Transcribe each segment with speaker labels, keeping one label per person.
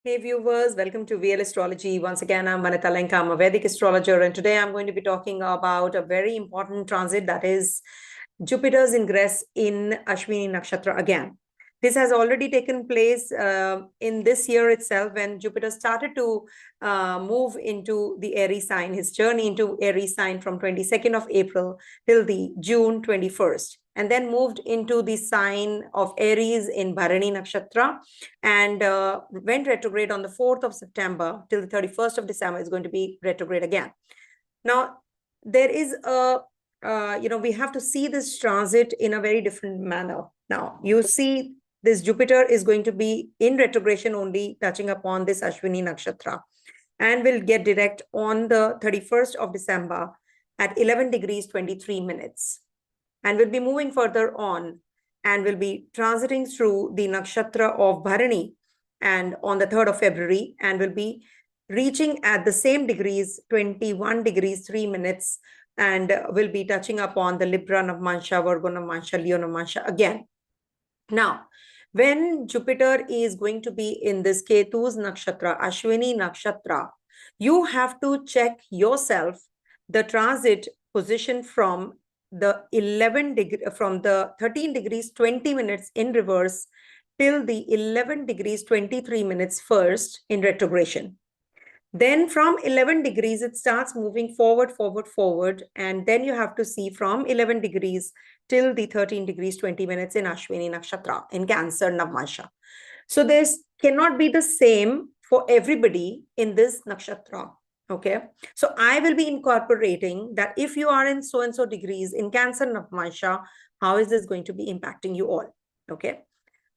Speaker 1: Hey viewers, welcome to VL Astrology. Once again, I'm Vanita Lenka. I'm a Vedic astrologer, and today I'm going to be talking about a very important transit, that is Jupiter's ingress in Ashwini Nakshatra again. This has already taken place in this year itself, when Jupiter started to move into the Aries sign, his journey into Aries sign from 22nd of April till the June 21st. And then moved into the sign of Aries in Bharani Nakshatra, and went retrograde on the 4th of September till the 31st of December. Is going to be retrograde again. Now, there is a, we have to see this transit in a very different manner. Now, you see this Jupiter is going to be in retrogression only, touching upon this Ashwini Nakshatra, and will get direct on the 31st of December at 11 degrees 23 minutes. And will be moving further on and will be transiting through the nakshatra of Bharani and on the 3rd of February, and will be reaching at the same degrees, 21 degrees 3 minutes, and will be touching upon the Libra Navmansha, Virgo Navmansha, Leo Navmansha again. Now, when Jupiter is going to be in this Ketu's nakshatra, Ashwini Nakshatra, you have to check yourself the transit position from the 13 degrees 20 minutes in reverse till the 11 degrees 23 minutes first in retrogression. Then from 11 degrees, it starts moving forward. And then you have to see from 11 degrees till the 13 degrees 20 minutes in Ashwini Nakshatra, in Cancer Navmansha. So this cannot be the same for everybody in this nakshatra. Okay, so I will be incorporating that if you are in so-and-so degrees in Cancer Navmansha, how is this going to be impacting you all? Okay,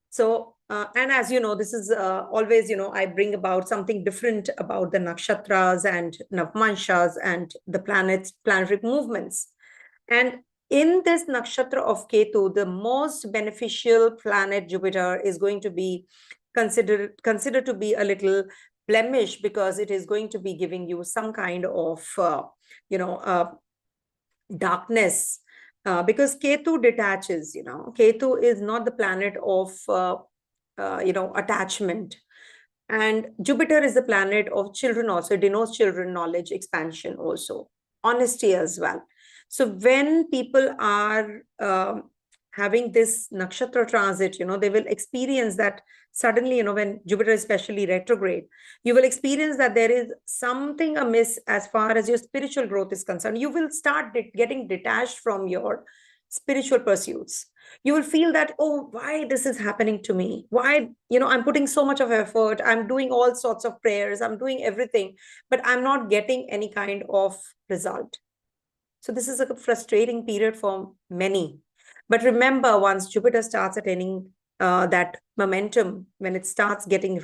Speaker 1: so, and as you know, this is always, I bring about something different about the nakshatras and Navmanshas and the planetary movements. And in this nakshatra of Ketu, the most beneficial planet, Jupiter, is going to be considered to be a little blemish, because it is going to be giving you some kind of, darkness, because Ketu detaches, Ketu is not the planet of, attachment. And Jupiter is the planet of children also. It denotes children, knowledge, expansion also, honesty as well. So when people are having this nakshatra transit, they will experience that suddenly, when Jupiter is especially retrograde, you will experience that there is something amiss as far as your spiritual growth is concerned. You will start getting detached from your spiritual pursuits. You will feel that, oh, why this is happening to me? Why, I'm putting so much of effort. I'm doing all sorts of prayers. I'm doing everything, but I'm not getting any kind of result. So this is a frustrating period for many. But remember, once Jupiter starts attaining that momentum, when it starts getting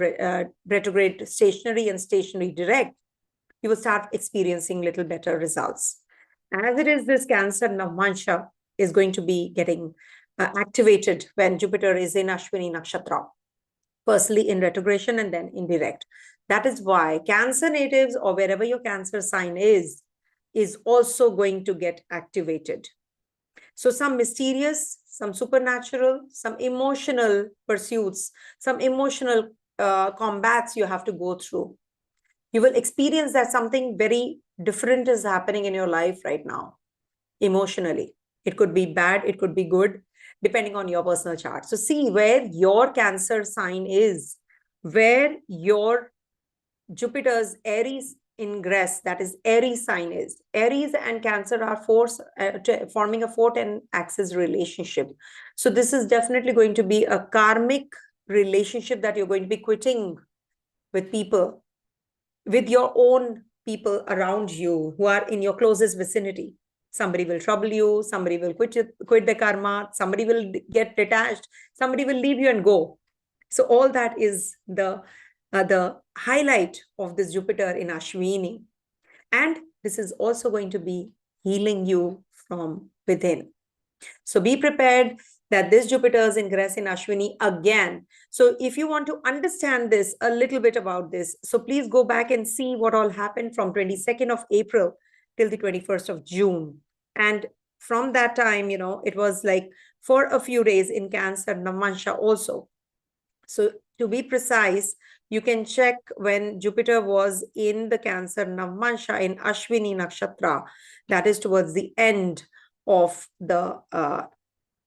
Speaker 1: retrograde stationary and stationary direct, you will start experiencing little better results. As it is, this Cancer Navmansha is going to be getting activated when Jupiter is in Ashwini Nakshatra, firstly in retrogression and then in direct. That is why Cancer natives, or wherever your Cancer sign is also going to get activated. So some mysterious, some supernatural, some emotional pursuits, some emotional combats you have to go through. You will experience that something very different is happening in your life right now, emotionally. It could be bad, it could be good, depending on your personal chart. So see where your Cancer sign is, where your Jupiter's Aries ingress, that is Aries sign is. Aries and Cancer are forming a 4-10 axis relationship. So this is definitely going to be a karmic relationship that you're going to be quitting with people, with your own people around you who are in your closest vicinity. Somebody will trouble you, somebody will quit the karma, somebody will get detached, somebody will leave you and go. So all that is the highlight of this Jupiter in Ashwini. And this is also going to be healing you from within. So be prepared that this Jupiter's ingress in Ashwini again. So if you want to understand this, a little bit about this, so please go back and see what all happened from 22nd of April till the 21st of June. And from that time, it was like for a few days in Cancer Navmansha also. So to be precise, You can check when Jupiter was in the Cancer Navmansha in Ashwini Nakshatra, that is towards the end of the,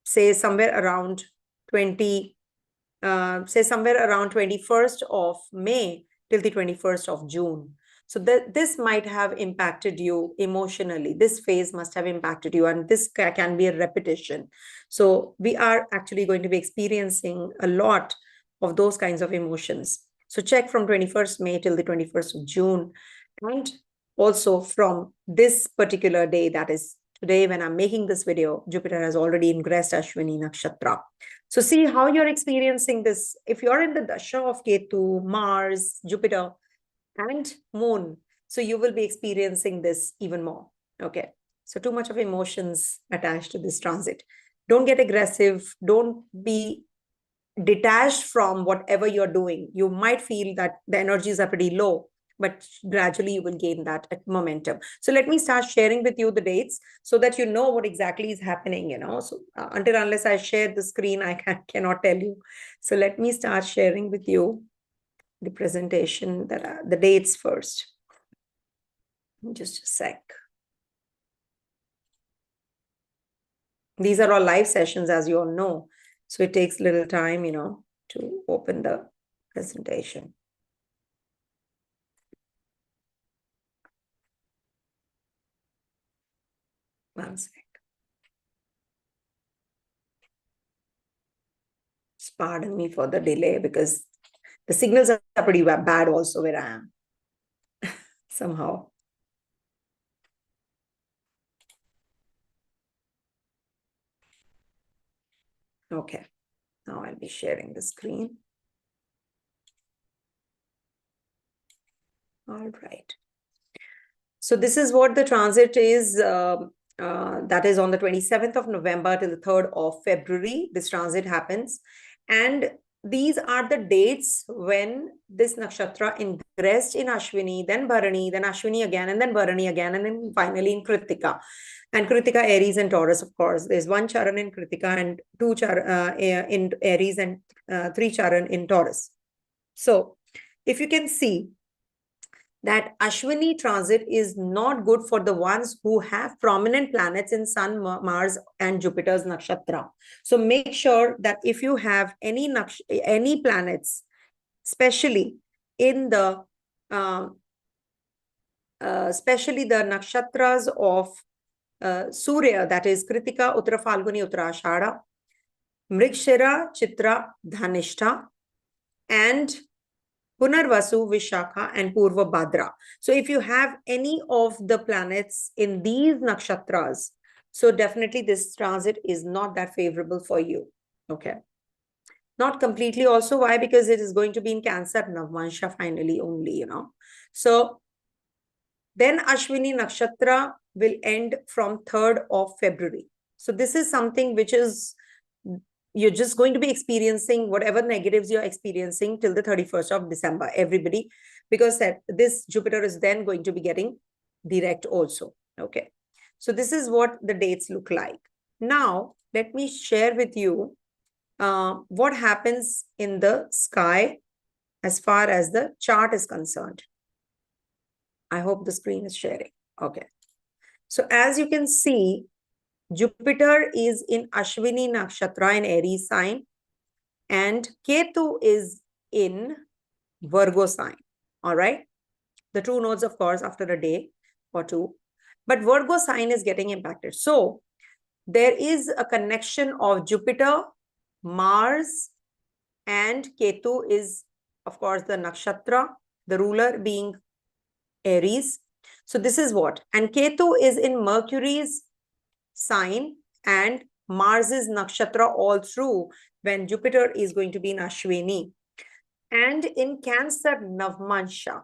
Speaker 1: say somewhere around 21st of May till the 21st of June. So this might have impacted you emotionally. This phase must have impacted you, and this can be a repetition. So we are actually going to be experiencing a lot of those kinds of emotions. So check from 21st May till the 21st of June. And also from this particular day, that is today when I'm making this video, Jupiter has already ingressed Ashwini Nakshatra. So see how you're experiencing this. If you're in the Dasha of Ketu, Mars, Jupiter, and Moon, so you will be experiencing this even more. Okay. So too much of emotions attached to this transit. Don't get aggressive. Don't be detached from whatever you're doing. You might feel that the energies are pretty low, but gradually you will gain that momentum. So let me start sharing with you the dates so that you know what exactly is happening, So until unless I share the screen, I cannot tell you. So let me start sharing with you the presentation, the dates first. Just a sec. These are all live sessions, as you all know. So it takes little time, to open the presentation. One sec. Just pardon me for the delay because the signals are pretty bad also where I am. Somehow. Okay. Now I'll be sharing the screen. All right. So this is what the transit is. That is on the 27th of November till the 3rd of February. This transit happens. And these are the dates when this nakshatra ingressed in Ashwini, then Bharani, then Ashwini again, and then Bharani again, and then finally in Kritika. And Kritika, Aries, and Taurus, of course. There's one Charan in Kritika and two Charan in Aries and three Charan in Taurus. So if you can see that Ashwini transit is not good for the ones who have prominent planets in Sun, Mars, and Jupiter's nakshatra. So make sure that if you have any planets, especially in the nakshatras of Surya, that is Kritika, Uttara Falguni, Uttara Ashada, Mrigshira, Chitra, Dhanishta, and Punarvasu, Vishakha, and Purva Bhadra. So if you have any of the planets in these nakshatras, so definitely this transit is not that favorable for you. Okay. Not completely also. Why? Because it is going to be in Cancer Navmansha finally only, So then Ashwini Nakshatra will end from 3rd of February. So this is something which is, you're just going to be experiencing whatever negatives you're experiencing till the 31st of December, everybody, because this Jupiter is then going to be getting direct also. Okay. So this is what the dates look like. Now, let me share with you what happens in the sky as far as the chart is concerned. I hope the screen is sharing. Okay. So as you can see, Jupiter is in Ashwini Nakshatra in Aries sign, and Ketu is in Virgo sign. All right. The true nodes, of course, after a day or two. But Virgo sign is getting impacted. So there is a connection of Jupiter, Mars, and Ketu is, of course, the nakshatra, the ruler being Aries. So this is what? And Ketu is in Mercury's sign and Mars's nakshatra all through when Jupiter is going to be in Ashwini. And in Cancer Navmansha.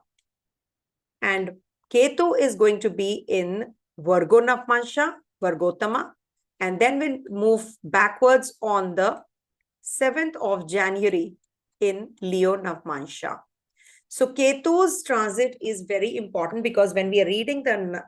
Speaker 1: And Ketu is going to be in Virgo Navmansha, Virgotama. And then we'll move backwards on the 7th of January in Leo Navmansha. So Ketu's transit is very important because when we are reading the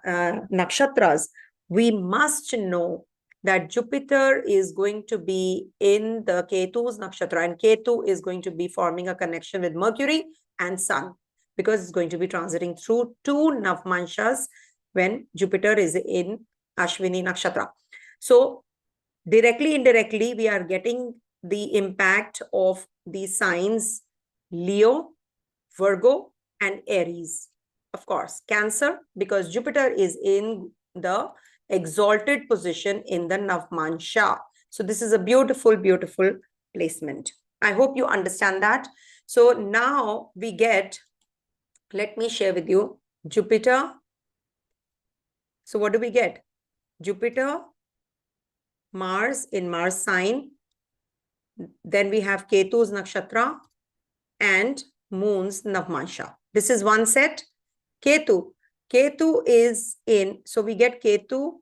Speaker 1: nakshatras, we must know that Jupiter is going to be in the Ketu's nakshatra, and Ketu is going to be forming a connection with Mercury and Sun, because it's going to be transiting through two Navmanshas when Jupiter is in Ashwini Nakshatra. So directly, indirectly, we are getting the impact of the signs Leo, Virgo, and Aries. Of course, Cancer, because Jupiter is in the exalted position in the Navmansha. So this is a beautiful, beautiful placement. I hope you understand that. So now we get, let me share with you, Jupiter. So what do we get? Jupiter, Mars in Mars sign. Then we have Ketu's Nakshatra and Moon's Navmansha. This is one set. Ketu. Ketu is in, so we get Ketu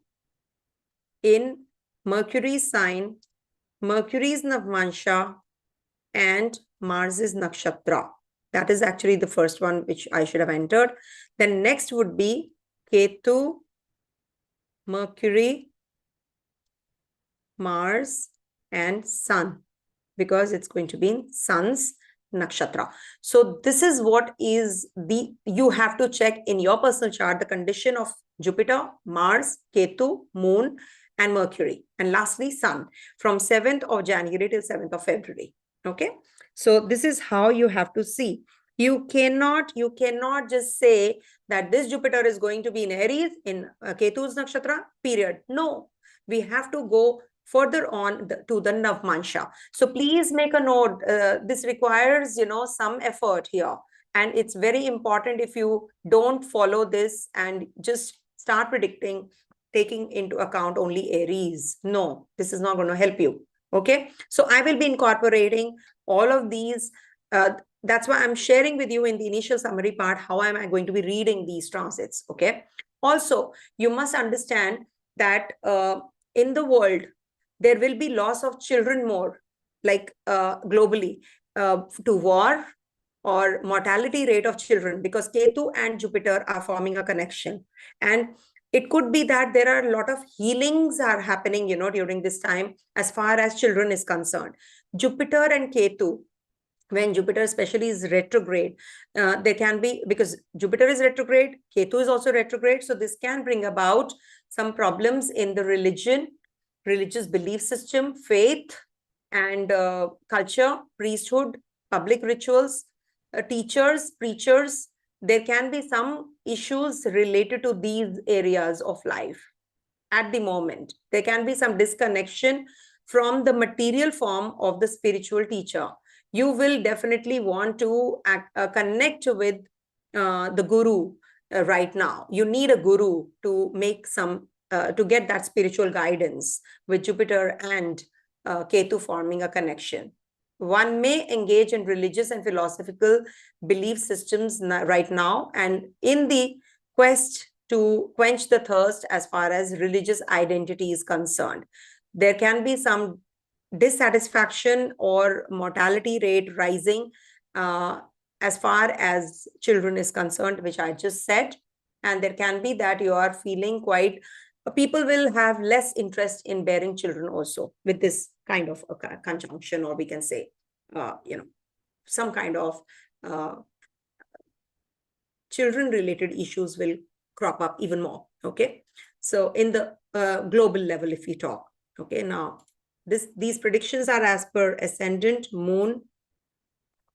Speaker 1: in Mercury's sign, Mercury's Navmansha, and Mars's Nakshatra. That is actually the first one which I should have entered. Then next would be Ketu, Mercury, Mars, and Sun, because it's going to be in Sun's Nakshatra. So this is what is the, you have to check in your personal chart the condition of Jupiter, Mars, Ketu, Moon, and Mercury. And lastly, Sun from 7th of January till 7th of February. Okay. So this is how you have to see. You cannot just say that this Jupiter is going to be in Aries, in Ketu's Nakshatra, period. No, we have to go further on to the Navmansha. So please make a note. This requires, some effort here. And it's very important if you don't follow this and just start predicting, taking into account only Aries. No, this is not going to help you. Okay. So I will be incorporating all of these. That's why I'm sharing with you in the initial summary part, how am I going to be reading these transits. Okay. Also, you must understand that in the world, there will be loss of children more, like globally, to war or mortality rate of children, because Ketu and Jupiter are forming a connection. And it could be that there are a lot of healings are happening, during this time, as far as children is concerned. Jupiter and Ketu, when Jupiter especially is retrograde, there can be, because Jupiter is retrograde, Ketu is also retrograde. So this can bring about some problems in the religion, religious belief system, faith, and culture, priesthood, public rituals, teachers, preachers. There can be some issues related to these areas of life at the moment. There can be some disconnection from the material form of the spiritual teacher. You will definitely want to connect with the guru right now. You need a guru to make some, to get that spiritual guidance with Jupiter and Ketu forming a connection. One may engage in religious and philosophical belief systems right now, and in the quest to quench the thirst as far as religious identity is concerned. There can be some dissatisfaction or mortality rate rising as far as children is concerned, which I just said. And there can be that you are feeling quite, people will have less interest in bearing children also with this kind of a conjunction, or we can say, some kind of children related issues will crop up even more. Okay. So in the global level, if we talk, okay, now these predictions are as per ascendant, moon,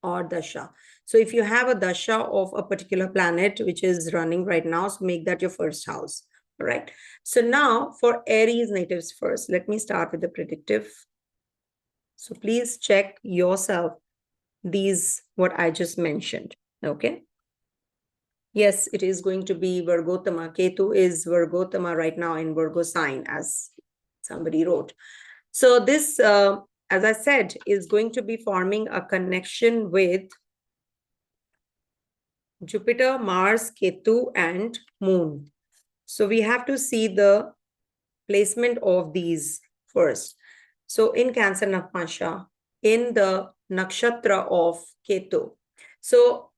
Speaker 1: or dasha. So if you have a dasha of a particular planet which is running right now, so make that your first house. All right. So now for Aries natives first, let me start with the predictive. So please check yourself these, what I just mentioned. Okay. Yes, it is going to be Virgotama. Ketu is Virgotama right now in Virgo sign, as somebody wrote. So this, as I said, is going to be forming a connection with Jupiter, Mars, Ketu, and Moon. So we have to see the placement of these first. So in Cancer Navmansha, in the Nakshatra of Ketu. So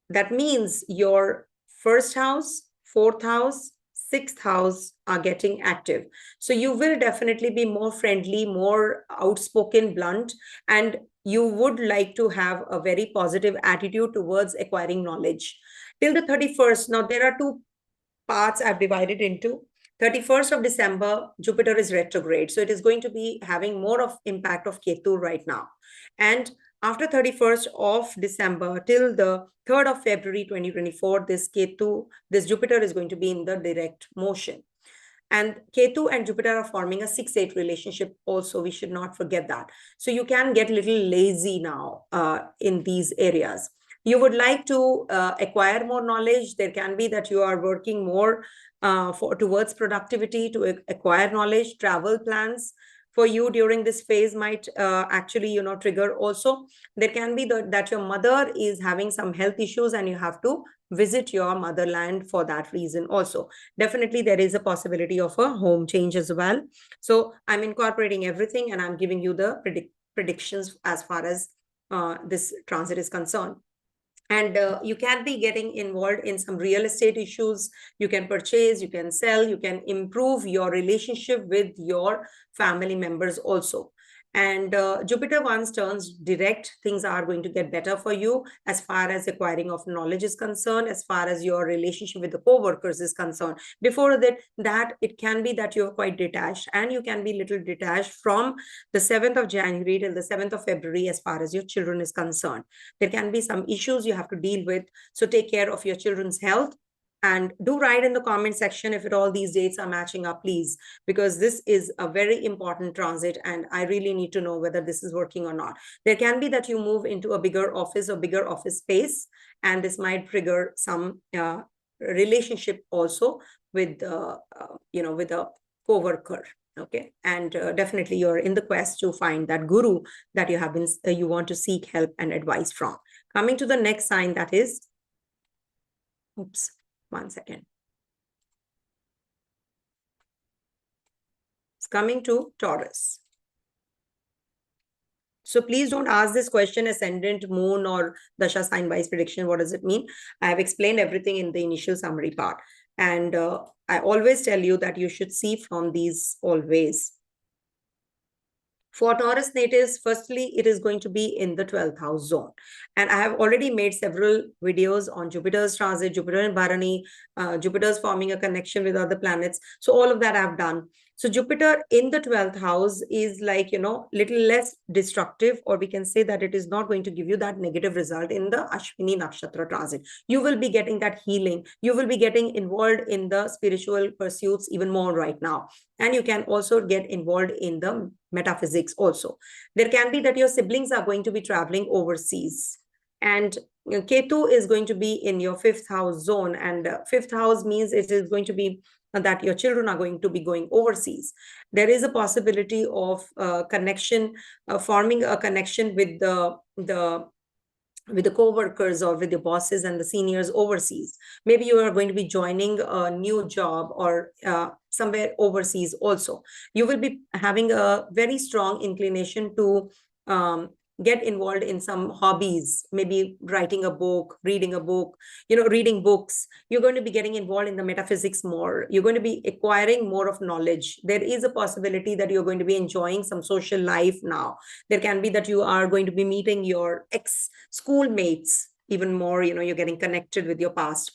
Speaker 1: that means your first house, fourth house, sixth house are getting active. So you will definitely be more friendly, more outspoken, blunt, and you would like to have a very positive attitude towards acquiring knowledge. Till the 31st, now there are two parts I've divided into. 31st of December, Jupiter is retrograde. So it is going to be having more of impact of Ketu right now. And after 31st of December till the 3rd of February 2024, this Jupiter is going to be in the direct motion. And Ketu and Jupiter are forming a 6-8 relationship also. We should not forget that. So you can get a little lazy now in these areas. You would like to acquire more knowledge. There can be that you are working more towards productivity to acquire knowledge. Travel plans for you during this phase might actually, trigger also. There can be that your mother is having some health issues and you have to visit your motherland for that reason also. Definitely there is a possibility of a home change as well. So I'm incorporating everything and I'm giving you the predictions as far as this transit is concerned. And you can be getting involved in some real estate issues. You can purchase, you can sell, you can improve your relationship with your family members also. And Jupiter once turns direct, things are going to get better for you as far as acquiring of knowledge is concerned, as far as your relationship with the co-workers is concerned. Before that it can be that you're quite detached, and you can be little detached from the 7th of January till the 7th of February as far as your children is concerned. There can be some issues you have to deal with. So take care of your children's health. And do write in the comment section if at all these dates are matching up, please, because this is a very important transit and I really need to know whether this is working or not. There can be that you move into a bigger office or bigger office space, and this might trigger some relationship also with with a co-worker. Okay, and definitely you're in the quest to find that guru that you want to seek help and advice from. Coming to the next sign, that is, oops, 1 second. It's coming to Taurus. So please don't ask this question, ascendant, moon, or Dasha sign wise prediction. What does it mean? I have explained everything in the initial summary part. And I always tell you that you should see from these always. For Taurus natives, firstly, it is going to be in the 12th house zone. And I have already made several videos on Jupiter's transit, Jupiter and Bharani, Jupiter's forming a connection with other planets. So all of that I've done. So Jupiter in the 12th house is like, little less destructive, or we can say that it is not going to give you that negative result in the Ashwini Nakshatra transit. You will be getting that healing. You will be getting involved in the spiritual pursuits even more right now. And you can also get involved in the metaphysics also. There can be that your siblings are going to be traveling overseas. And Ketu is going to be in your 5th house zone. And 5th house means it is going to be that your children are going to be going overseas. There is a possibility of connection, forming a connection with the co-workers or with your bosses and the seniors overseas. Maybe you are going to be joining a new job or somewhere overseas also. You will be having a very strong inclination to get involved in some hobbies, maybe writing a book, reading a book, reading books. You're going to be getting involved in the metaphysics more. You're going to be acquiring more of knowledge. There is a possibility that you're going to be enjoying some social life now. There can be that you are going to be meeting your ex-schoolmates even more. You're getting connected with your past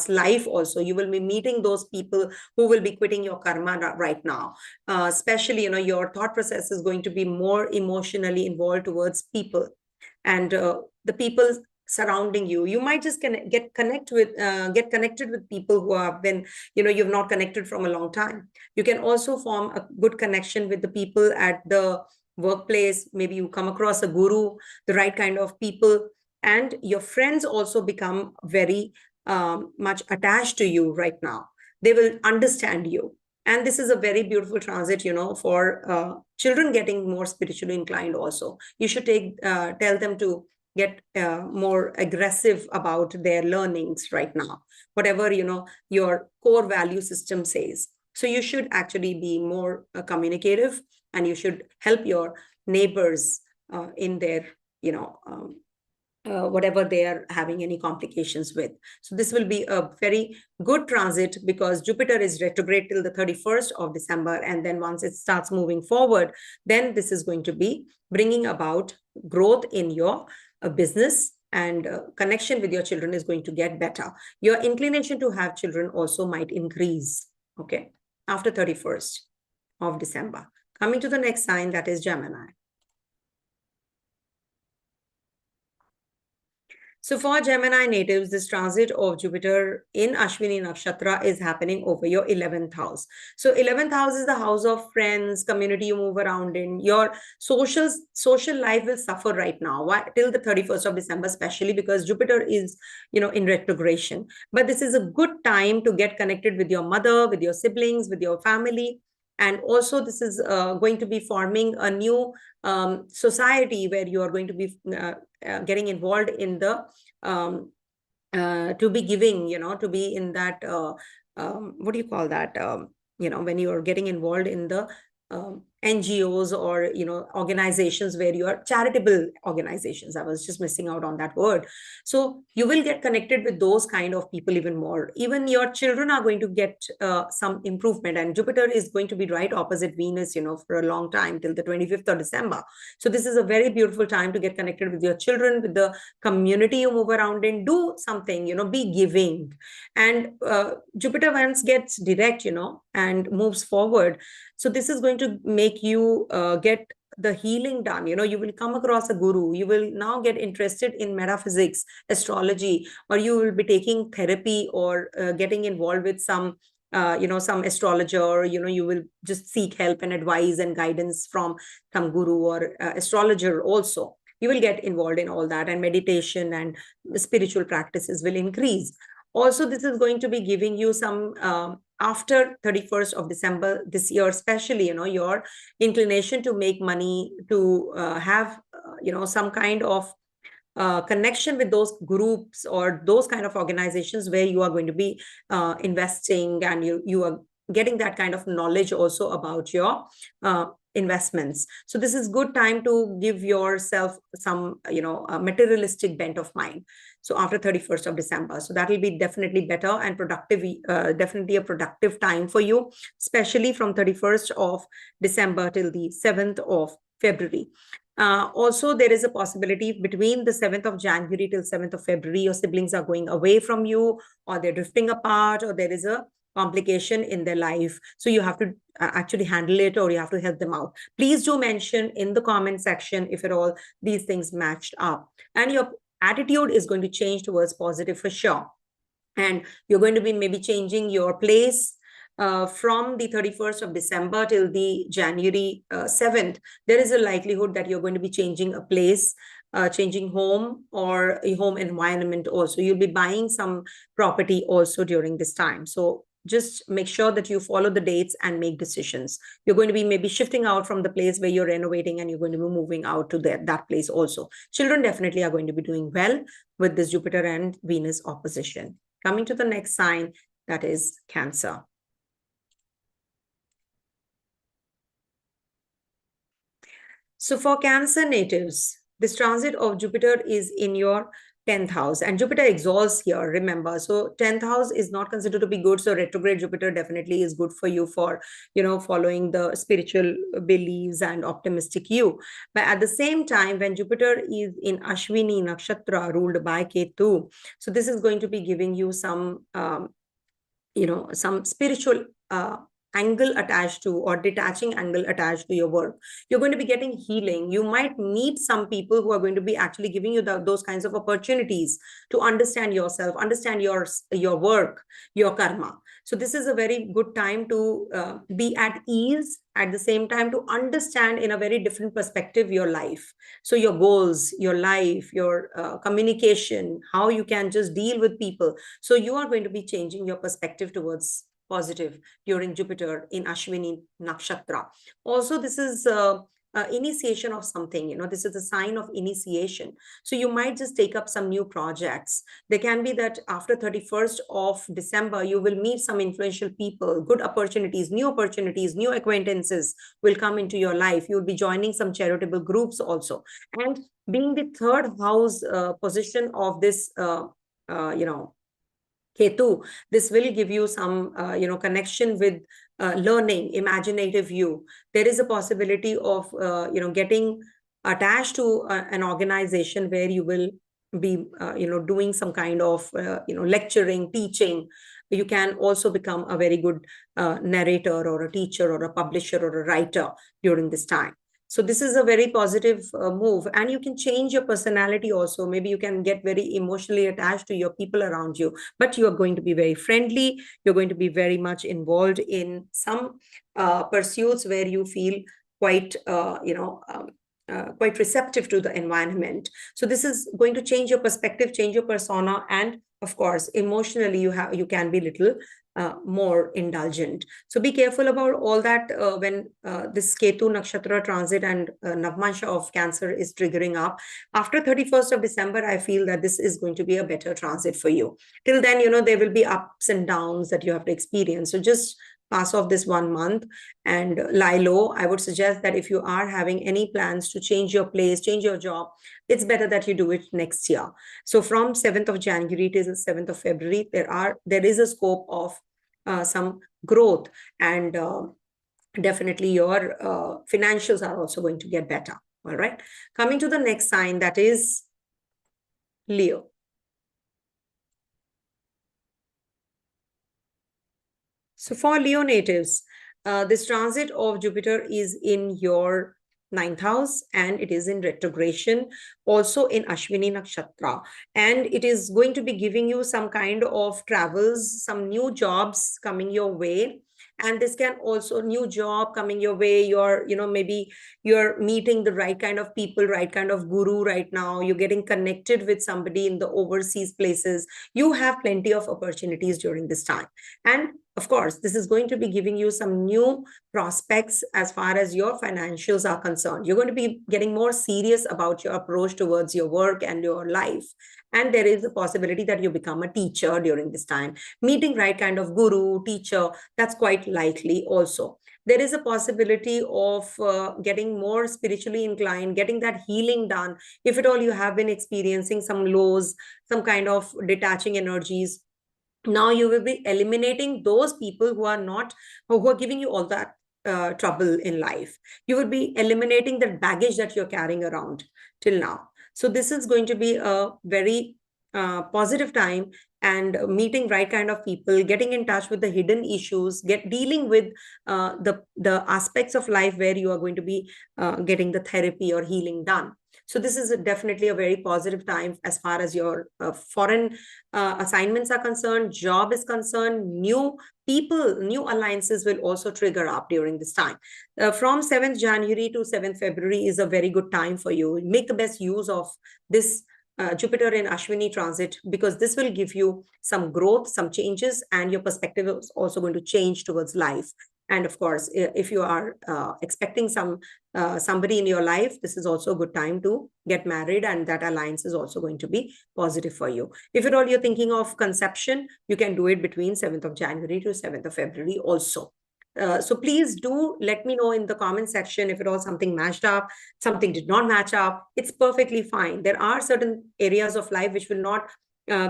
Speaker 1: life also. You will be meeting those people who will be quitting your karma right now. Especially, your thought process is going to be more emotionally involved towards people, and the people surrounding you. You might just get connected with people who have been, you've not connected from a long time. You can also form a good connection with the people at the workplace. Maybe you come across a guru, the right kind of people, and your friends also become very much attached to you right now. They will understand you. And this is a very beautiful transit, for children getting more spiritually inclined also. You should tell them to get more aggressive about their learnings right now, whatever, your core value system says. So you should actually be more communicative, and you should help your neighbors in their, whatever they are having any complications with. So this will be a very good transit because Jupiter is retrograde till the 31st of December. And then once it starts moving forward, then this is going to be bringing about growth in your business, and connection with your children is going to get better. Your inclination to have children also might increase, okay, after 31st of December. Coming to the next sign, that is Gemini. So for Gemini natives, this transit of Jupiter in Ashwini Nakshatra is happening over your 11th house. So 11th house is the house of friends, community you move around in. Your social life will suffer right now. Why? Till the 31st of December, especially because Jupiter is, in retrogression. But this is a good time to get connected with your mother, with your siblings, with your family. And also this is going to be forming a new society where you are going to be getting involved in the to be giving, to be in that what do you call that, when you are getting involved in the NGOs or organizations where you are charitable organizations. I was just missing out on that word. So you will get connected with those kind of people even more. Even your children are going to get some improvement, and Jupiter is going to be right opposite Venus, for a long time till the 25th of December. So this is a very beautiful time to get connected with your children, with the community you move around in. Do something, be giving. And Jupiter once gets direct, and moves forward. So this is going to make you get the healing done. You will come across a guru. You will now get interested in metaphysics, astrology, or you will be taking therapy or getting involved with some some astrologer, or you will just seek help and advice and guidance from some guru or astrologer also. You will get involved in all that, and meditation and spiritual practices will increase. Also, this is going to be giving you some after 31st of December this year, especially, your inclination to make money, to have, some kind of connection with those groups or those kind of organizations where you are going to be investing, and you are getting that kind of knowledge also about your investments. So this is good time to give yourself some, materialistic bent of mind. So after 31st of December, so that will be definitely better and productive, definitely a productive time for you, especially from 31st of December till the 7th of February. Also, there is a possibility between the 7th of January till 7th of February, your siblings are going away from you, or they're drifting apart, or there is a complication in their life. So you have to actually handle it, or you have to help them out. Please do mention in the comment section if at all these things matched up. And your attitude is going to change towards positive for sure. And you're going to be maybe changing your place from the 31st of December till the January 7th. There is a likelihood that you're going to be changing a place, changing home or a home environment also. You'll be buying some property also during this time. So just make sure that you follow the dates and make decisions. You're going to be maybe shifting out from the place where you're renovating, and you're going to be moving out to that place also. Children definitely are going to be doing well with this Jupiter and Venus opposition. Coming to the next sign, that is Cancer. So for Cancer natives, this transit of Jupiter is in your 10th house, and Jupiter exalts here, remember. So 10th house is not considered to be good. So retrograde Jupiter definitely is good for you for, following the spiritual beliefs and optimistic you. But at the same time, when Jupiter is in Ashwini Nakshatra ruled by Ketu, so this is going to be giving you some, some spiritual angle attached to, or detaching angle attached to your work. You're going to be getting healing. You might meet some people who are going to be actually giving you those kinds of opportunities to understand yourself, understand your work, your karma. So this is a very good time to be at ease, at the same time to understand in a very different perspective your life. So your goals, your life, your communication, how you can just deal with people. So you are going to be changing your perspective towards positive during Jupiter in Ashwini Nakshatra. Also, this is initiation of something. This is a sign of initiation. So you might just take up some new projects. There can be that after 31st of December, you will meet some influential people, good opportunities, new acquaintances will come into your life. You'll be joining some charitable groups also. And being the third house position of this, Ketu, this will give you some, connection with learning, imaginative you. There is a possibility of, getting attached to an organization where you will be, doing some kind of, lecturing, teaching. You can also become a very good narrator or a teacher or a publisher or a writer during this time. So this is a very positive move, and you can change your personality also. Maybe you can get very emotionally attached to your people around you, but you are going to be very friendly. You're going to be very much involved in some pursuits where you feel quite, quite receptive to the environment. So this is going to change your perspective, change your persona, and of course, emotionally, you can be little more indulgent. So be careful about all that when this Ketu Nakshatra transit and Navmansha of Cancer is triggering up. After 31st of December, I feel that this is going to be a better transit for you. Till then, there will be ups and downs that you have to experience. So just pass off this 1 month and lie low. I would suggest that if you are having any plans to change your place, change your job, it's better that you do it next year. So from 7th of January till 7th of February, there is a scope of some growth, and definitely your financials are also going to get better. All right. Coming to the next sign, that is Leo. So for Leo natives, this transit of Jupiter is in your 9th house, and it is in retrogression, also in Ashwini Nakshatra. And it is going to be giving you some kind of travels, some new jobs coming your way. And this can also, new job coming your way. Maybe you're meeting the right kind of people, right kind of guru right now. You're getting connected with somebody in the overseas places. You have plenty of opportunities during this time. And of course, this is going to be giving you some new prospects as far as your financials are concerned. You're going to be getting more serious about your approach towards your work and your life. And there is a possibility that you become a teacher during this time. Meeting right kind of guru, teacher, that's quite likely also. There is a possibility of getting more spiritually inclined, getting that healing done. If at all you have been experiencing some lows, some kind of detaching energies, now you will be eliminating those people who are giving you all that trouble in life. You will be eliminating the baggage that you're carrying around till now. So this is going to be a very positive time, and meeting right kind of people, getting in touch with the hidden issues, dealing with the aspects of life where you are going to be getting the therapy or healing done. So this is definitely a very positive time as far as your foreign assignments are concerned, job is concerned. New people, new alliances will also trigger up during this time. From 7th January to 7th February is a very good time for you. Make the best use of this Jupiter in Ashwini transit, because this will give you some growth, some changes, and your perspective is also going to change towards life. And of course, if you are expecting somebody in your life, this is also a good time to get married, and that alliance is also going to be positive for you. If at all you're thinking of conception, you can do it between 7th of January to 7th of February also. So please do let me know in the comment section if at all something matched up, something did not match up. It's perfectly fine. There are certain areas of life which will not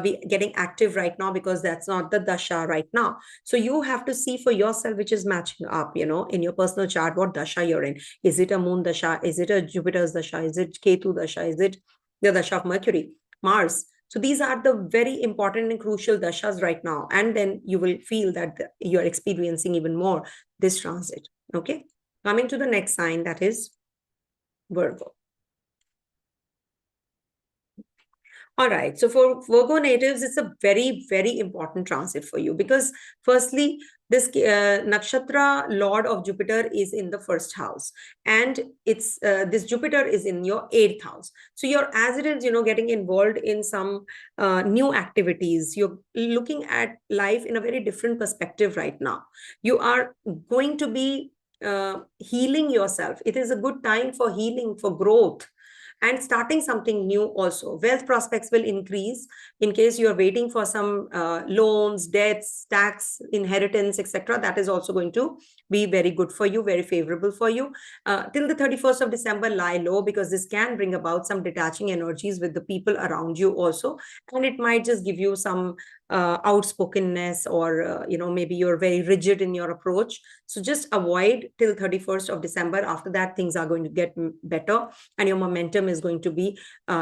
Speaker 1: be getting active right now, because that's not the dasha right now. So you have to see for yourself which is matching up, in your personal chart, what dasha you're in. Is it a moon dasha? Is it a Jupiter's dasha? Is it Ketu dasha? Is it the dasha of Mercury, Mars? So these are the very important and crucial dashas right now. And then you will feel that you're experiencing even more this transit. Okay. Coming to the next sign, that is Virgo. All right. So for Virgo natives, it's a very, very important transit for you, because firstly, this Nakshatra Lord of Jupiter is in the first house, and it's this Jupiter is in your 8th house. So you're, as it is, getting involved in some new activities. You're looking at life in a very different perspective right now. You are going to be healing yourself. It is a good time for healing, for growth, and starting something new also. Wealth prospects will increase in case you're waiting for some loans, debts, tax, inheritance, etc. That is also going to be very good for you, very favorable for you. Till the 31st of December, lie low, because this can bring about some detaching energies with the people around you also. And it might just give you some outspokenness, or maybe you're very rigid in your approach. So just avoid till 31st of December. After that, things are going to get better, and your momentum is going to be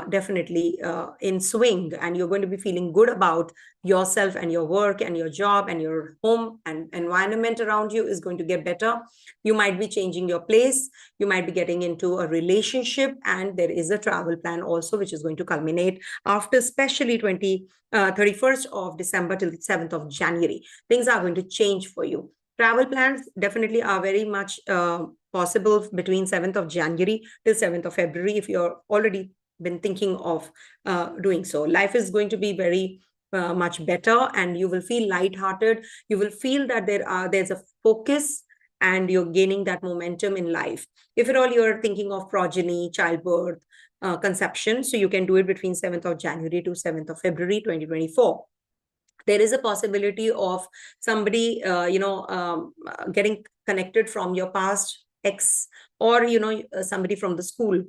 Speaker 1: definitely in swing, and you're going to be feeling good about yourself and your work and your job, and your home and environment around you is going to get better. You might be changing your place, you might be getting into a relationship, and there is a travel plan also, which is going to culminate after especially 31st of December till the 7th of January. Things are going to change for you. Travel plans definitely are very much possible between 7th of January till 7th of February if you're already been thinking of doing so. Life is going to be very much better, and you will feel lighthearted. You will feel that there's a focus, and you're gaining that momentum in life. If at all you're thinking of progeny, childbirth, conception, so you can do it between 7th of January to 7th of February 2024. There is a possibility of somebody getting connected from your past ex, or somebody from the school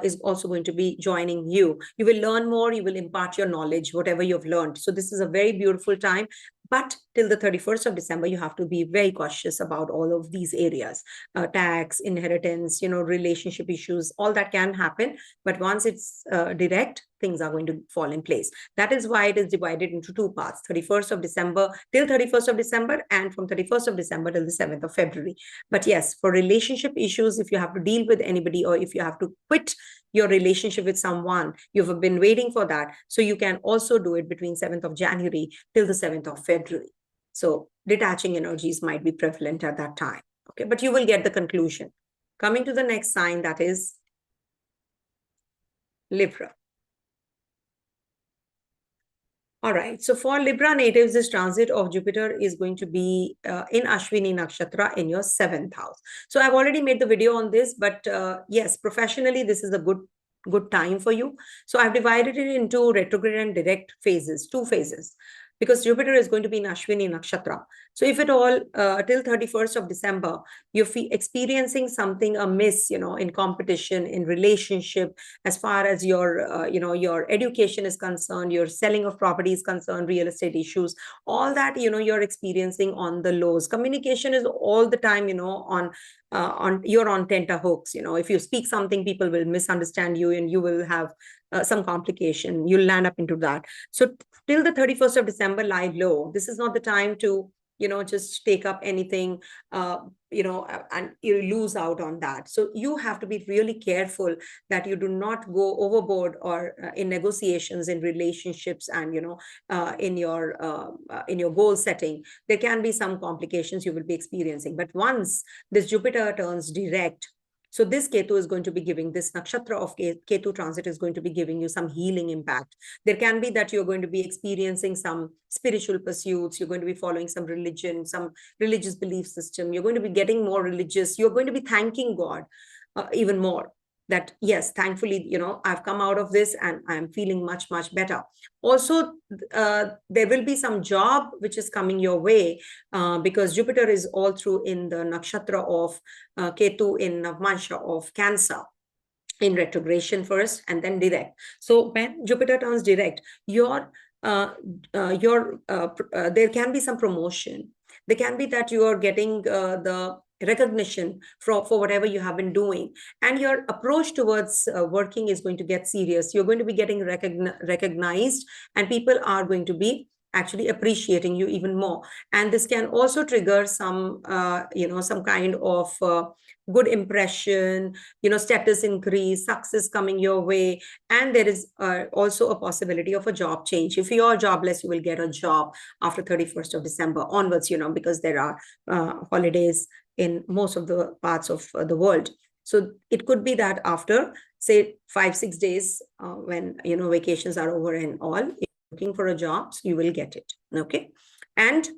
Speaker 1: is also going to be joining you. You will learn more, you will impart your knowledge, whatever you've learned. So this is a very beautiful time. But till the 31st of December, you have to be very cautious about all of these areas. Tax, inheritance, relationship issues, all that can happen. But once it's direct, things are going to fall in place. That is why it is divided into two parts: 31st of December till 31st of December, and from 31st of December till the 7th of February. But yes, for relationship issues, if you have to deal with anybody, or if you have to quit your relationship with someone, you've been waiting for that. So you can also do it between 7th of January till the 7th of February. So detaching energies might be prevalent at that time. Okay, but you will get the conclusion. Coming to the next sign, that is Libra. All right. So for Libra natives, this transit of Jupiter is going to be in Ashwini Nakshatra in your 7th house. So I've already made the video on this, but yes, professionally, this is a good time for you. So I've divided it into retrograde and direct phases, 2 phases, because Jupiter is going to be in Ashwini Nakshatra. So if at all, till 31st of December, you're experiencing something amiss, in competition, in relationship, as far as your education is concerned, your selling of property is concerned, real estate issues, all that, you're experiencing on the lows. Communication is all the time, you're on tenterhooks. If you speak something, people will misunderstand you, and you will have some complication. You'll land up into that. So till the 31st of December, lie low. This is not the time to just take up anything, and you lose out on that. So you have to be really careful that you do not go overboard, or in negotiations, in relationships, and in your goal setting. There can be some complications you will be experiencing. But once this Jupiter turns direct, so this Ketu is going to be giving, this nakshatra of Ketu transit is going to be giving you some healing impact. There can be that you're going to be experiencing some spiritual pursuits. You're going to be following some religion, some religious belief system. You're going to be getting more religious. You're going to be thanking God even more. That, yes, thankfully, I've come out of this and I'm feeling much, much better. Also, there will be some job which is coming your way because Jupiter is all through in the nakshatra of Ketu in Navmansha of Cancer, in retrogression first and then direct. So when Jupiter turns direct, there can be some promotion. There can be that you are getting the recognition for whatever you have been doing, and your approach towards working is going to get serious. You're going to be getting recognized, and people are going to be actually appreciating you even more. And this can also trigger some some kind of good impression, status increase, success coming your way. And there is also a possibility of a job change. If you're jobless, you will get a job after 31st of December onwards, because there are holidays in most of the parts of the world. So it could be that after, say, 5-6 days, when vacations are over and all, if you're looking for a job, so you will get it. Okay. And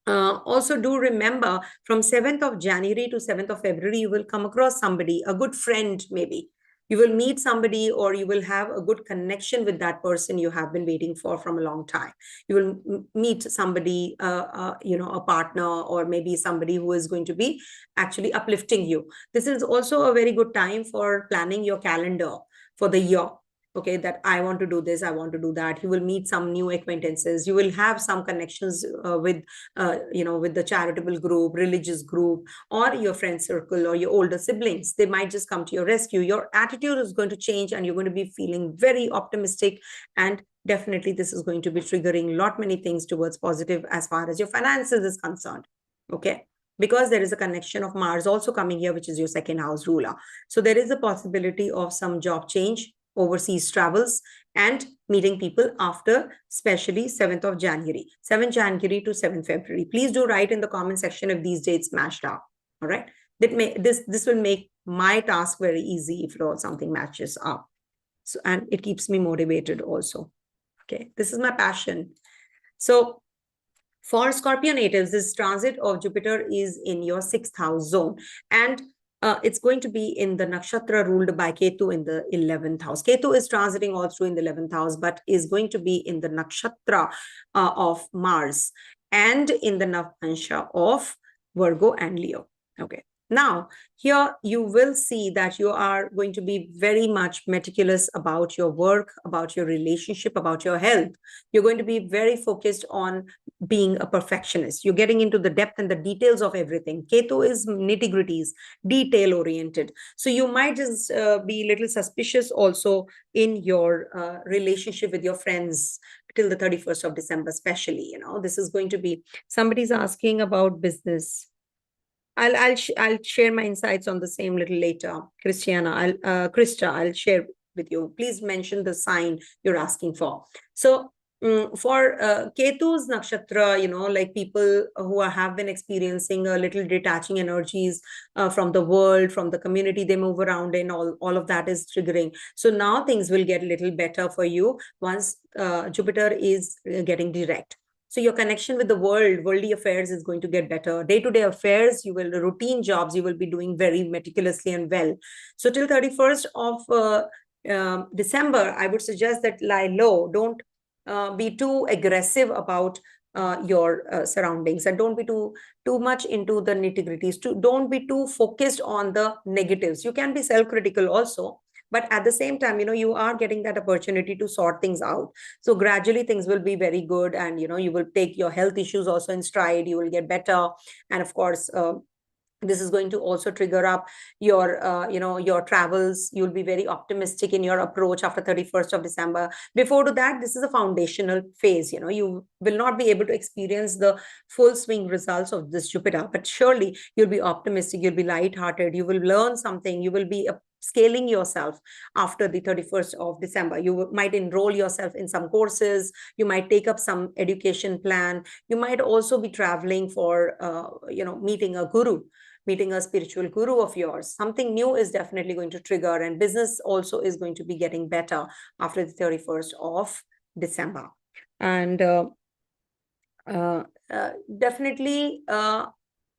Speaker 1: Also do remember from 7th of January to 7th of February, you will come across somebody, a good friend maybe. You will meet somebody or you will have a good connection with that person you have been waiting for from a long time. You will meet somebody, a partner, or maybe somebody who is going to be actually uplifting you. This is also a very good time for planning your calendar for the year. Okay, that I want to do this, I want to do that. You will meet some new acquaintances. You will have some connections with the charitable group, religious group, or your friend circle, or your older siblings. They might just come to your rescue. Your attitude is going to change and you're going to be feeling very optimistic, and definitely this is going to be triggering many things towards positive as far as your finances is concerned. Okay, because there is a connection of Mars also coming here, which is your second house ruler. So there is a possibility of some job change, overseas travels, and meeting people after especially 7th of January, 7th January to 7th February. Please do write in the comment section if these dates matched up. All right. This will make my task very easy if something matches up. So, and it keeps me motivated also. Okay. This is my passion. So for Scorpio natives, this transit of Jupiter is in your 6th house zone, and it's going to be in the nakshatra ruled by Ketu in the 11th house. Ketu is transiting all through in the 11th house, but is going to be in the nakshatra of Mars and in the navansha of Virgo and Leo. Okay. Now, here you will see that you are going to be very much meticulous about your work, about your relationship, about your health. You're going to be very focused on being a perfectionist. You're getting into the depth and the details of everything. Ketu is nitty-gritties, detail-oriented. So you might just be a little suspicious also in your relationship with your friends till the 31st of December, especially. This is going to be, somebody's asking about business. I'll share my insights on the same little later. Krista, I'll share with you. Please mention the sign you're asking for. So for Ketu's nakshatra, like people who have been experiencing a little detaching energies from the world, from the community they move around in, all of that is triggering. So now things will get a little better for you once Jupiter is getting direct. So your connection with the worldly affairs is going to get better. Day-to-day affairs, routine jobs, you will be doing very meticulously and well. So till 31st of December, I would suggest that lie low. Don't be too aggressive about your surroundings, and don't be too much into the nitty-gritties. Don't be too focused on the negatives. You can be self-critical also, but at the same time, you are getting that opportunity to sort things out. So gradually things will be very good, and you will take your health issues also in stride. You will get better, and of course this is going to also trigger up your travels. You'll be very optimistic in your approach after 31st of December. Before to that, this is a foundational phase. You will not be able to experience the full swing results of this Jupiter, but surely you'll be optimistic, you'll be light-hearted, you will learn something, you will be scaling yourself after the 31st of December. You might enroll yourself in some courses, you might take up some education plan, you might also be traveling for meeting a guru, meeting a spiritual guru of yours. Something new is definitely going to trigger, and business also is going to be getting better after the 31st of December. And definitely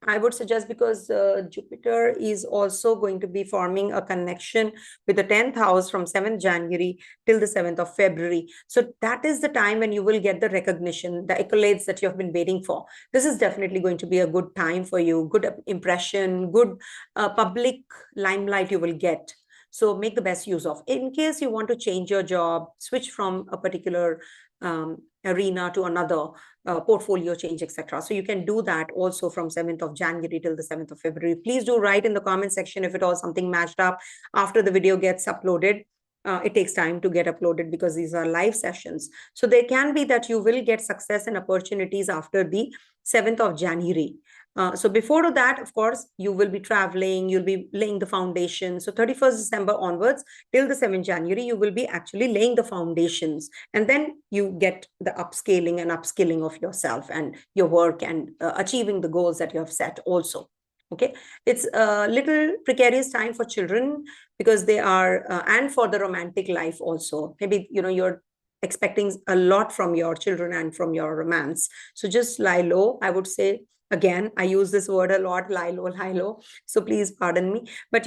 Speaker 1: I would suggest, because Jupiter is also going to be forming a connection with the 10th house from 7th January till the 7th of February. So that is the time when you will get the recognition, the accolades that you have been waiting for. This is definitely going to be a good time for you, good impression, good public limelight you will get. So make the best use of. In case you want to change your job, switch from a particular arena to another, portfolio change, etc. So you can do that also from 7th of January till the 7th of February. Please do write in the comment section if it all something matched up after the video gets uploaded. It takes time to get uploaded because these are live sessions. So there can be that you will get success and opportunities after the 7th of January. So before that, of course, you will be traveling, you'll be laying the foundation. So 31st December onwards till the 7th January, you will be actually laying the foundations. And then you get the upscaling and upskilling of yourself and your work, and achieving the goals that you have set also. Okay, it's a little precarious time for children because they are, and for the romantic life also. Maybe, you're expecting a lot from your children and from your romance. So just lie low, I would say. Again, I use this word a lot, lie low, lie low. So please pardon me. But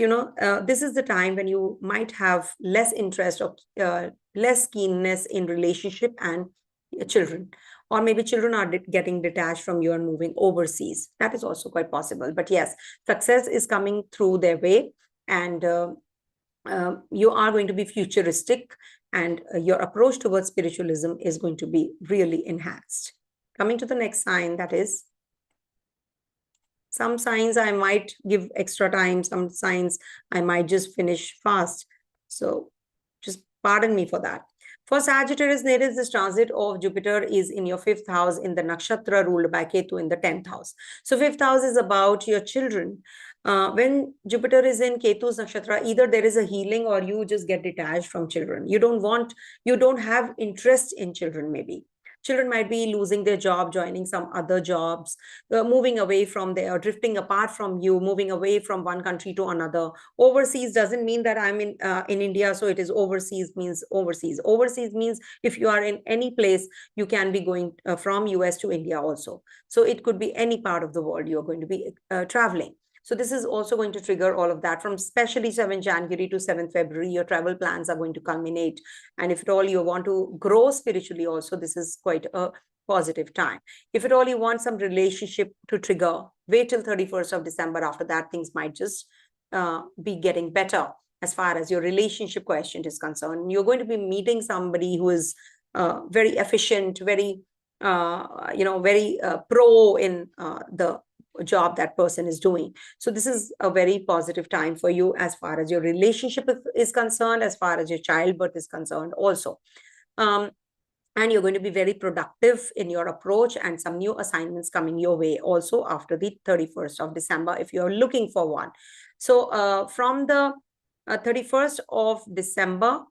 Speaker 1: this is the time when you might have less interest or less keenness in relationship and children. Or maybe children are getting detached from you and moving overseas. That is also quite possible. But yes, success is coming through their way, and you are going to be futuristic, and your approach towards spiritualism is going to be really enhanced. Coming to the next sign, that is, some signs I might give extra time, some signs I might just finish fast. So just pardon me for that. For Sagittarius, there is this transit of Jupiter is in your 5th house in the Nakshatra ruled by Ketu in the 10th house. So 5th house is about your children. When Jupiter is in Ketu's Nakshatra, either there is a healing or you just get detached from children. You don't have interest in children, maybe. Children might be losing their job, joining some other jobs, moving away from there, drifting apart from you, moving away from one country to another. Overseas doesn't mean that I'm in India, so it is overseas means overseas. Overseas means if you are in any place, you can be going from US to India also. So it could be any part of the world you're going to be traveling. So this is also going to trigger all of that. From especially 7th January to 7th February, your travel plans are going to culminate. And if at all you want to grow spiritually also, this is quite a positive time. If at all you want some relationship to trigger, wait till 31st of December. After that, things might just be getting better as far as your relationship quotient is concerned. You're going to be meeting somebody who is very efficient, very, very pro in the job that person is doing. So this is a very positive time for you as far as your relationship is concerned, as far as your childbirth is concerned also. And you're going to be very productive in your approach, and some new assignments coming your way also after the 31st of December if you're looking for one. So from the 31st of December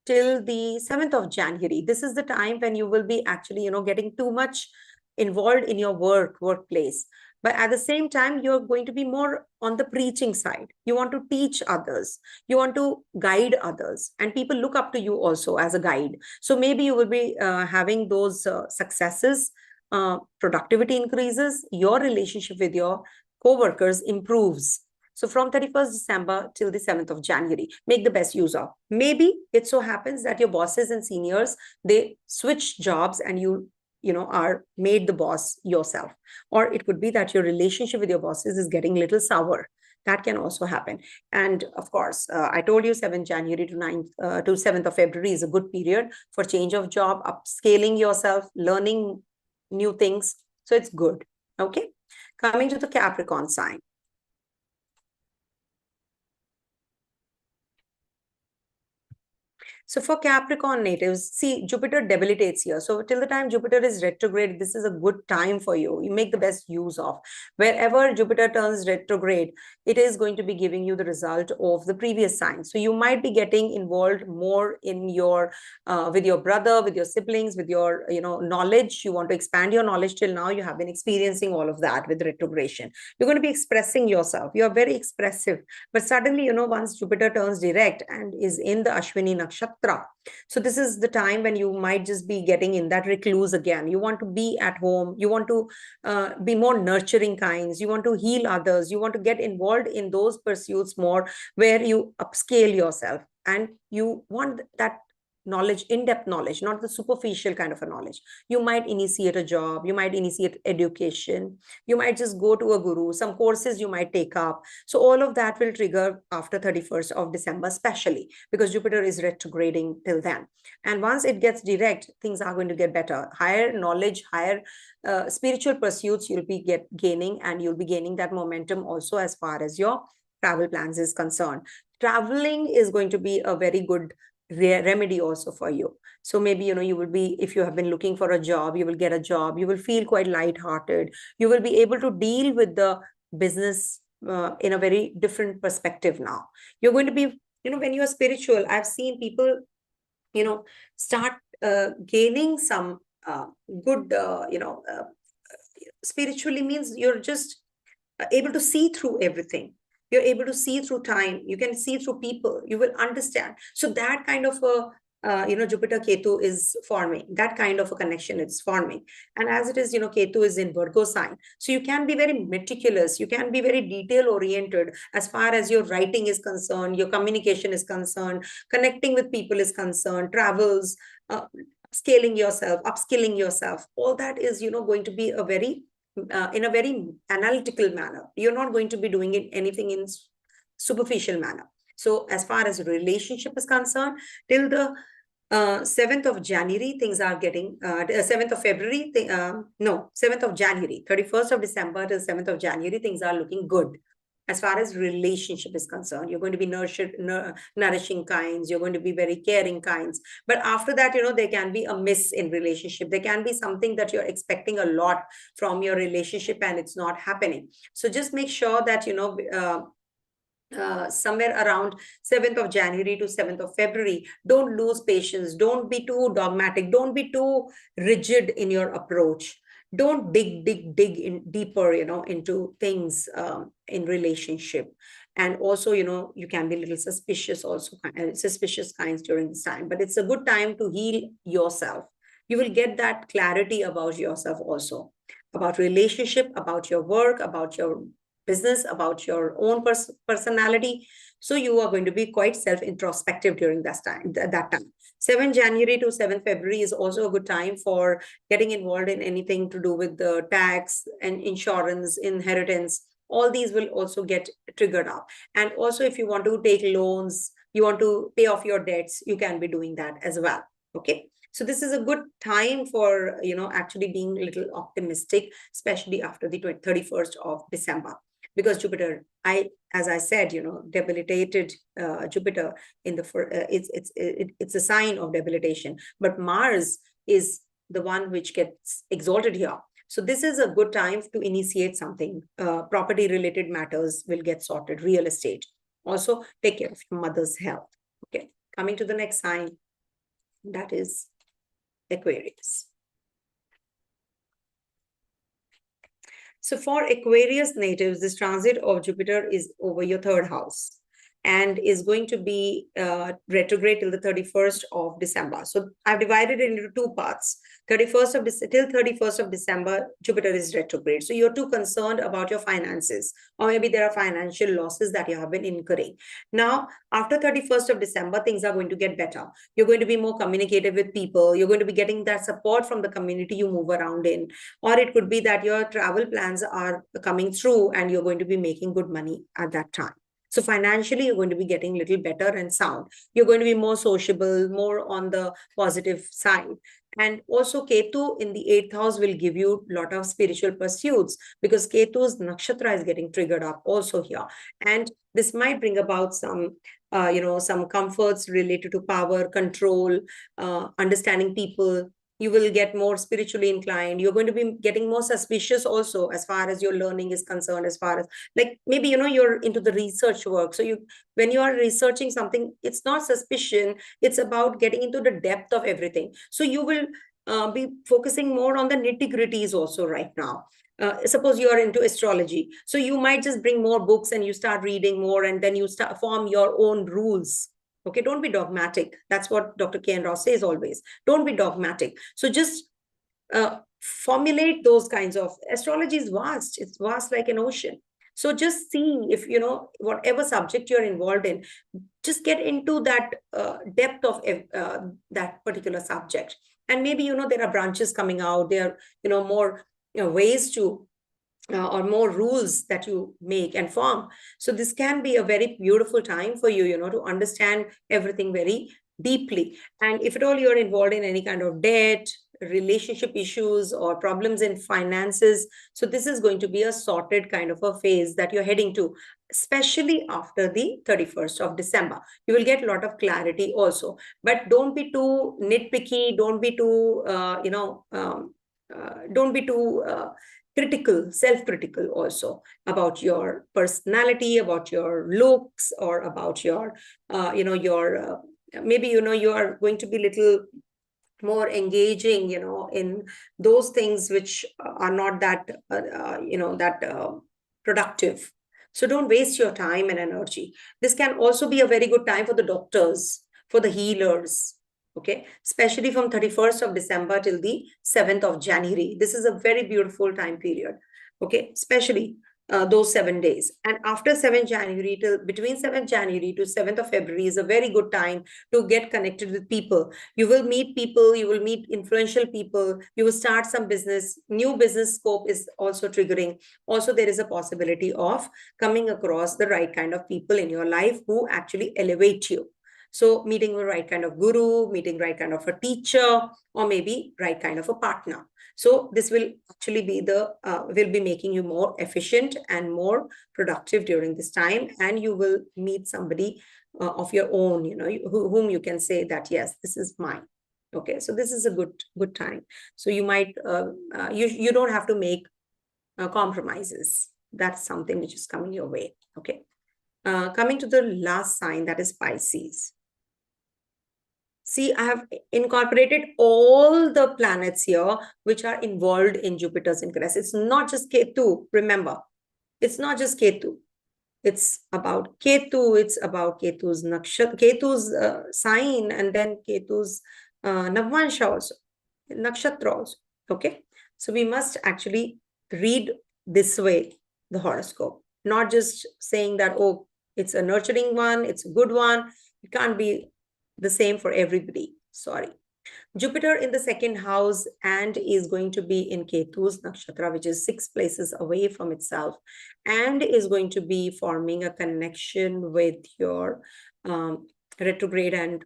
Speaker 1: till the 7th of January, this is the time when you will be actually, getting too much involved in your workplace. But at the same time, you're going to be more on the preaching side. You want to teach others. You want to guide others. And people look up to you also as a guide. So maybe you will be having those successes, productivity increases, your relationship with your co-workers improves. So from 31st December till the 7th of January, make the best use of. Maybe it so happens that your bosses and seniors, they switch jobs and you are made the boss yourself. Or it could be that your relationship with your bosses is getting a little sour. That can also happen. And of course, I told you 7th January to 9th to 7th of February is a good period for change of job, upscaling yourself, learning new things. So it's good. Okay. Coming to the Capricorn sign. So for Capricorn natives, see, Jupiter debilitates here. So till the time Jupiter is retrograde, this is a good time for you. You make the best use of. Wherever Jupiter turns retrograde, it is going to be giving you the result of the previous sign. So you might be getting involved more in your, with your brother, with your siblings, with your, knowledge. You want to expand your knowledge. Till now, you have been experiencing all of that with retrogression. You're going to be expressing yourself. You're very expressive. But suddenly, once Jupiter turns direct and is in the Ashwini Nakshatra, so this is the time when you might just be getting in that recluse again. You want to be at home. You want to be more nurturing kinds. You want to heal others. You want to get involved in those pursuits more where you upscale yourself, and you want that knowledge, in-depth knowledge, not the superficial kind of a knowledge. You might initiate a job, you might initiate education, you might just go to a guru, some courses you might take up. So all of that will trigger after 31st of December, especially because Jupiter is retrograding till then. And once it gets direct, things are going to get better. Higher knowledge, higher spiritual pursuits you'll be gaining, and you'll be gaining that momentum also as far as your travel plans is concerned. Traveling is going to be a very good remedy also for you. So maybe, you will be, if you have been looking for a job, you will get a job. You will feel quite lighthearted. You will be able to deal with the business in a very different perspective now. You're going to be, when you are spiritual, I've seen people, start gaining some good, spiritually means you're just able to see through everything. You're able to see through time. You can see through people. You will understand. So that kind of a Jupiter Ketu is forming, that kind of a connection it's forming. And as it is, Ketu is in Virgo sign. So you can be very meticulous, you can be very detail oriented as far as your writing is concerned, your communication is concerned, connecting with people is concerned, travels, scaling yourself, upskilling yourself. All that is, going to be a very, in a very analytical manner. You're not going to be doing anything in superficial manner. So as far as relationship is concerned, till the 7th of January, things are getting, 7th of February, 7th of January, 31st of December till 7th of January, things are looking good. As far as relationship is concerned, you're going to be nourishing kinds, you're going to be very caring kinds. But after that, there can be a miss in relationship. There can be something that you're expecting a lot from your relationship and it's not happening. So just make sure that, somewhere around 7th of January to 7th of February, don't lose patience, don't be too dogmatic, don't be too rigid in your approach, don't dig in deeper, into things in relationship. And also, you can be a little suspicious also, suspicious kinds during this time, but it's a good time to heal yourself. You will get that clarity about yourself also, about relationship, about your work, about your business, about your own personality. So you are going to be quite self-introspective during that time. 7 January to 7 February is also a good time for getting involved in anything to do with the tax and insurance, inheritance. All these will also get triggered up. And also, if you want to take loans, you want to pay off your debts, you can be doing that as well. Okay. So this is a good time for, actually being a little optimistic, especially after the 31st of December. Because Jupiter, as I said, debilitated Jupiter in the it's a sign of debilitation. But Mars is the one which gets exalted here. So this is a good time to initiate something. Property related matters will get sorted. Real estate. Also, take care of your mother's health. Okay. Coming to the next sign, that is Aquarius. So for Aquarius natives, this transit of Jupiter is over your 3rd house and is going to be retrograde till the 31st of December. So I've divided it into 2 parts. 31st of till 31st of December, Jupiter is retrograde. So you're too concerned about your finances, or maybe there are financial losses that you have been incurring. Now, after 31st of December, things are going to get better. You're going to be more communicative with people. You're going to be getting that support from the community you move around in. Or it could be that your travel plans are coming through and you're going to be making good money at that time. So financially, you're going to be getting a little better and sound. You're going to be more sociable, more on the positive side. And also Ketu in the 8th house will give you a lot of spiritual pursuits, because Ketu's Nakshatra is getting triggered up also here. And this might bring about some, some comforts related to power, control, understanding people. You will get more spiritually inclined. You're going to be getting more suspicious also as far as your learning is concerned, as far as like maybe, you're into the research work. So when you are researching something, it's not suspicion, it's about getting into the depth of everything. So you will be focusing more on the nitty-gritties also right now. Suppose you are into astrology. So you might just bring more books and you start reading more, and then you start form your own rules. Okay, don't be dogmatic. That's what Dr. K. N. Ross says always. Don't be dogmatic. So just formulate those kinds of, astrology is vast. It's vast like an ocean. So just see if, whatever subject you're involved in, just get into that depth of that particular subject. And maybe, there are branches coming out. There are, more ways to or more rules that you make and form. So this can be a very beautiful time for you, to understand everything very deeply. And if at all you're involved in any kind of debt, relationship issues, or problems in finances, so this is going to be a sorted kind of a phase that you're heading to, especially after the 31st of December. You will get a lot of clarity also. But don't be too nitpicky. Don't be too, don't be too critical, self-critical also about your personality, about your looks, or about your, maybe, you are going to be little more engaging, in those things which are not that, productive. So don't waste your time and energy. This can also be a very good time for the doctors, for the healers, Okay, especially from 31st of December till the 7th of January. This is a very beautiful time period. Okay, especially those 7 days. And after 7th January till between 7th January to 7th of February is a very good time to get connected with people. You will meet people, you will meet influential people, you will start some business, new business scope is also triggering. Also, there is a possibility of coming across the right kind of people in your life who actually elevate you. So meeting the right kind of guru, meeting right kind of a teacher, or maybe right kind of a partner. So this will actually be will be making you more efficient and more productive during this time. And you will meet somebody of your own, whom you can say that, yes, this is mine. Okay, so this is a good time. So you might, you don't have to make compromises. That's something which is coming your way. Okay. Coming to the last sign, that is Pisces. See, I have incorporated all the planets here which are involved in Jupiter's ingress. It's not just Ketu, remember. It's not just Ketu. It's about Ketu. It's about Ketu's Nakshatra, Ketu's sign, and then Ketu's Navvansha also, Nakshatra also. Okay. So we must actually read this way the horoscope, not just saying that, oh, it's a nurturing one, it's a good one. It can't be the same for everybody. Sorry. Jupiter in the second house and is going to be in Ketu's Nakshatra, which is 6 places away from itself, and is going to be forming a connection with your retrograde and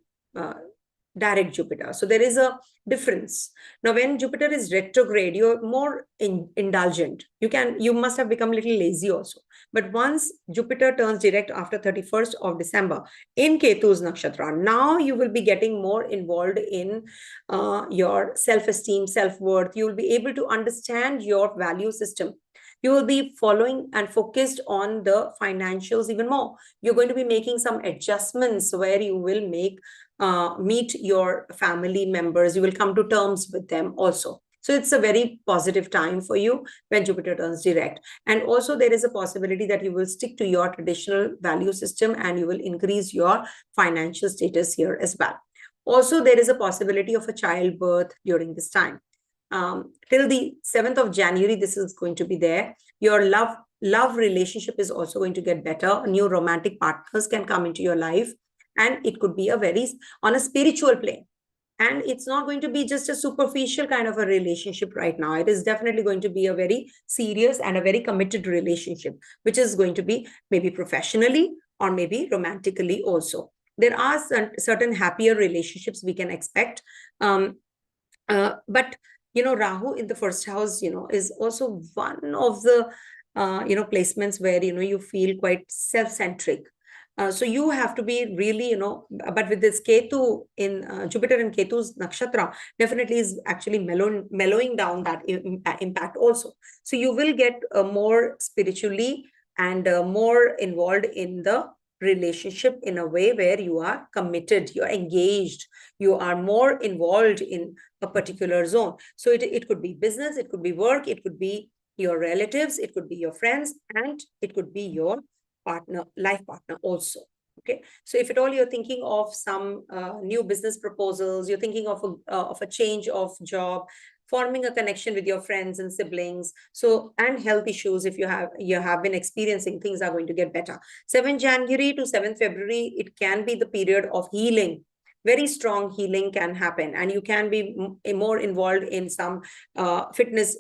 Speaker 1: direct Jupiter. So there is a difference. Now, when Jupiter is retrograde, you're more indulgent. You must have become a little lazy also. But once Jupiter turns direct after 31st of December in Ketu's Nakshatra, now you will be getting more involved in your self-esteem, self-worth. You will be able to understand your value system. You will be following and focused on the financials even more. You're going to be making some adjustments where you will meet your family members. You will come to terms with them also. So it's a very positive time for you when Jupiter turns direct. And also there is a possibility that you will stick to your traditional value system and you will increase your financial status here as well. Also, there is a possibility of a childbirth during this time. Till the 7th of January, this is going to be there. Your love relationship is also going to get better. New romantic partners can come into your life, and it could be on a spiritual plane. And it's not going to be just a superficial kind of a relationship right now. It is definitely going to be a very serious and a very committed relationship, which is going to be maybe professionally or maybe romantically also. There are certain happier relationships we can expect. But Rahu in the first house, is also one of the, placements where, you feel quite self-centric. So you have to be really, but with this Ketu in Jupiter and Ketu's Nakshatra, definitely is actually mellowing down that impact also. So you will get more spiritually and more involved in the relationship in a way where you are committed, you're engaged, you are more involved in a particular zone. So it could be business, it could be work, it could be your relatives, it could be your friends, and it could be your life partner also. Okay, so if at all you're thinking of some new business proposals, you're thinking of a change of job, forming a connection with your friends and siblings, and health issues, if you have been experiencing, things are going to get better. 7th January to 7th February, it can be the period of healing. Very strong healing can happen, and you can be more involved in some fitness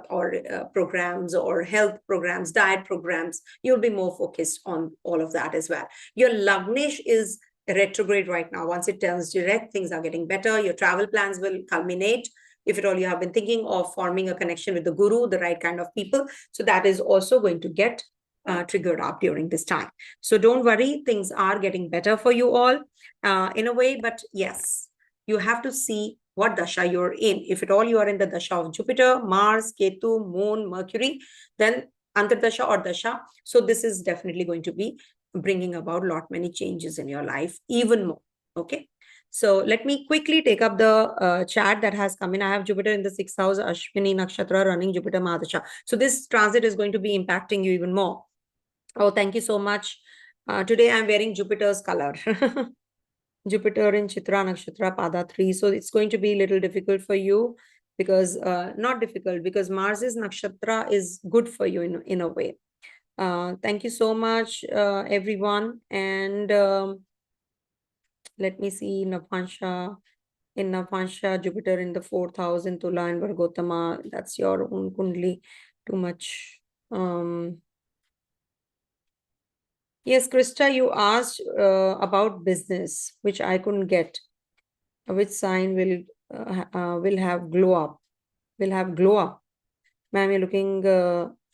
Speaker 1: or programs or health programs, diet programs. You'll be more focused on all of that as well. Your Lagnesh is retrograde right now. Once it turns direct, things are getting better. Your travel plans will culminate. If at all you have been thinking of forming a connection with the guru, the right kind of people, so that is also going to get triggered up during this time. So don't worry, things are getting better for you all in a way. But yes, you have to see what dasha you're in. If at all you are in the dasha of Jupiter, Mars, Ketu, Moon, Mercury, then Antardasha or dasha. So this is definitely going to be bringing about many changes in your life, even more. Okay. So let me quickly take up the chat that has come in. I have Jupiter in the 6th house, Ashwini Nakshatra, running Jupiter Mahadasha. So this transit is going to be impacting you even more. Oh, thank you so much. Today I'm wearing Jupiter's color. Jupiter in Chitra Nakshatra, Pada 3. So it's going to be a little difficult for you because, not difficult, because Mars's Nakshatra is good for you in a way. Thank you so much, everyone. And let me see, Navansha. In Navansha, Jupiter in the 4th house in Tula and Vargotama. That's your own Kundli. Too much. Yes, Krista, you asked about business, which I couldn't get. Which sign will have glow up? Will have glow up? Ma'am,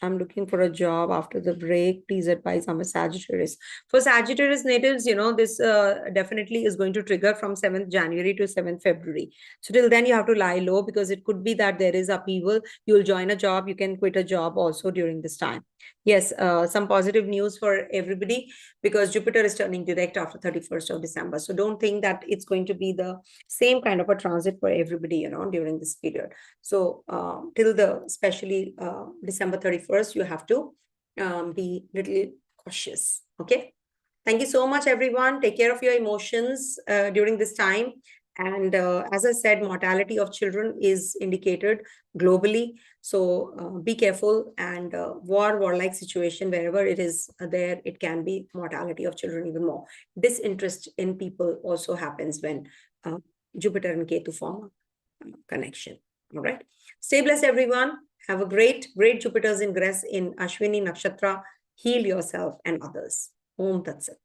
Speaker 1: I'm looking for a job after the break. Please advise. I'm a Sagittarius. For Sagittarius natives, this definitely is going to trigger from 7th January to 7th February. So till then, you have to lie low because it could be that there is upheaval. You'll join a job. You can quit a job also during this time. Yes, some positive news for everybody because Jupiter is turning direct after 31st of December. So don't think that it's going to be the same kind of a transit for everybody, during this period. So till especially December 31st, you have to be little cautious. Okay. Thank you so much, everyone. Take care of your emotions during this time. And as I said, mortality of children is indicated globally. So be careful, and warlike situation, wherever it is there, it can be mortality of children even more. Disinterest in people also happens when Jupiter and Ketu form a connection. All right. Stay blessed, everyone. Have a great Jupiter's ingress in Ashwini Nakshatra. Heal yourself and others. Om Tat Sat.